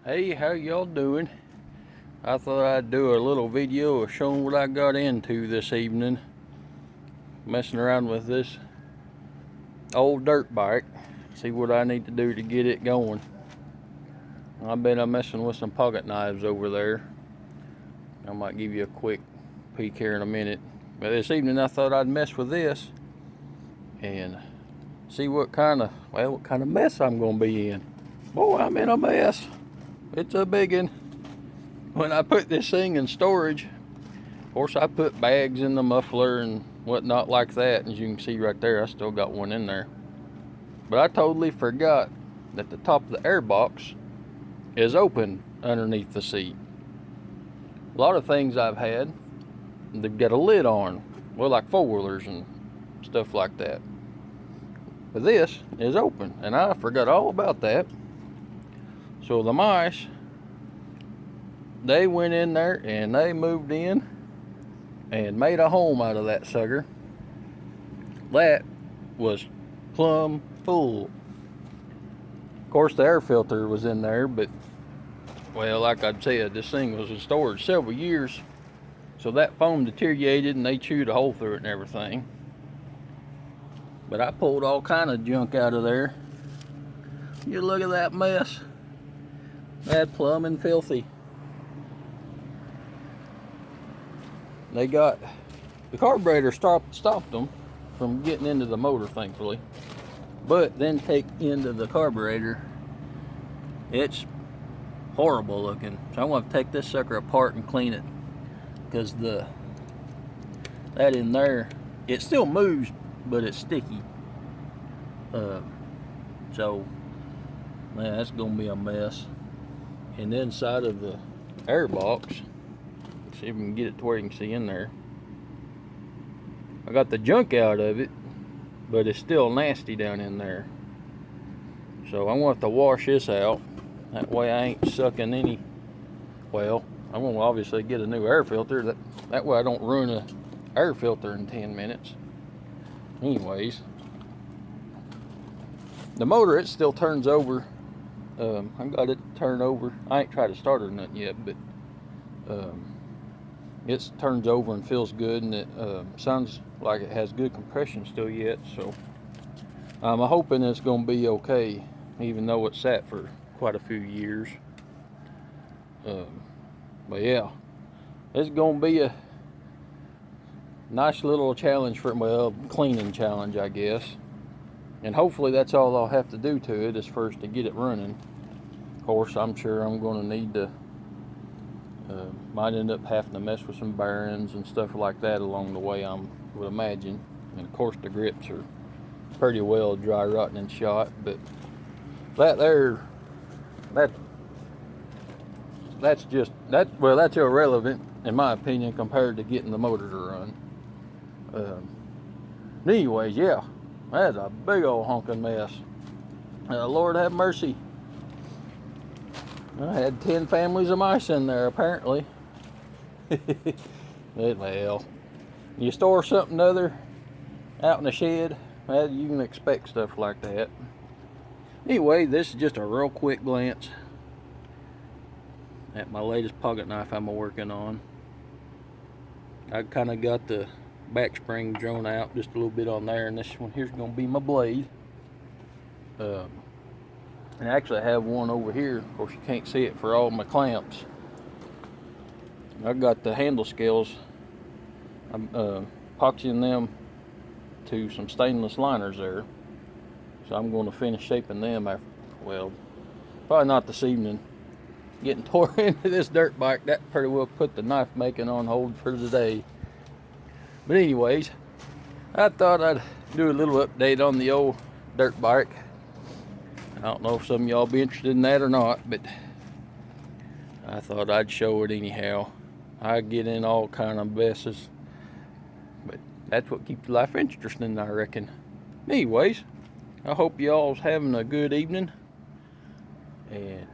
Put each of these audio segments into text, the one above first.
Hey, how y'all doing? I thought I'd do a little video of showing what I got into this evening. Messing around with this old dirt bike. See what I need to do to get it going. I've been messing with some pocket knives over there. I might give you a quick peek here in a minute. But this evening I thought I'd mess with this and see what kind of mess I'm gonna be in. Boy, I'm in a mess. It's a big one. When I put this thing in storage, of course I put bags in the muffler and whatnot like that. As you can see right there, I still got one in there. But I totally forgot that the top of the air box is open underneath the seat. A lot of things I've had, they've got a lid on. Well, like four-wheelers and stuff like that. But this is open, and I forgot all about that. So the mice, they went in there and they moved in and made a home out of that sucker. That was plumb full. Of course, the air filter was in there, but, well, like I said, this thing was in storage several years. So that foam deteriorated and they chewed a hole through it and everything. But I pulled all kind of junk out of there. You look at that mess. That plumb and filthy. They got the carburetor stopped them from getting into the motor, thankfully. But then take into the carburetor, it's horrible looking. So I want to take this sucker apart and clean it, because that in there, it still moves, but it's sticky. So man, that's gonna be a mess. And the inside of the air box, see if we can get it to where you can see in there. I got the junk out of it, but it's still nasty down in there. So I want to wash this out. That way I ain't sucking any. Well, I'm gonna obviously get a new air filter. That way I don't ruin a air filter in 10 minutes. Anyways, the motor, it still turns over. I got it turned over. I ain't tried to start it or nothing yet, but it turns over and feels good, and it sounds like it has good compression still yet. So I'm hoping it's gonna be okay, even though it's sat for quite a few years. But yeah, it's gonna be a nice little challenge for, well, cleaning challenge, I guess. And hopefully that's all I'll have to do to it is first to get it running. Of course, I'm sure I'm going to need to, might end up having to mess with some bearings and stuff like that along the way, I would imagine. And of course the grips are pretty well dry rotting and shot, but that's irrelevant in my opinion compared to getting the motor to run. Anyways, yeah. That's a big old honking mess. Lord have mercy. I had 10 families of mice in there, apparently. Well, you store something other out in the shed, well, you can expect stuff like that. Anyway, this is just a real quick glance at my latest pocket knife I'm working on. I kind of got the back spring drawn out just a little bit on there, and this one here's gonna be my blade. And actually I have one over here. Of course you can't see it for all my clamps. I got the handle scales. I'm epoxying them to some stainless liners there, so I'm going to finish shaping them after, well, probably not this evening. Getting tore into this dirt bike, that pretty well put the knife making on hold for today. But anyways, I thought I'd do a little update on the old dirt bike. I don't know if some of y'all be interested in that or not, but I thought I'd show it anyhow. I get in all kind of messes, but that's what keeps life interesting, I reckon. Anyways, I hope y'all's having a good evening, and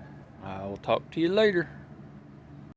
I'll talk to you later.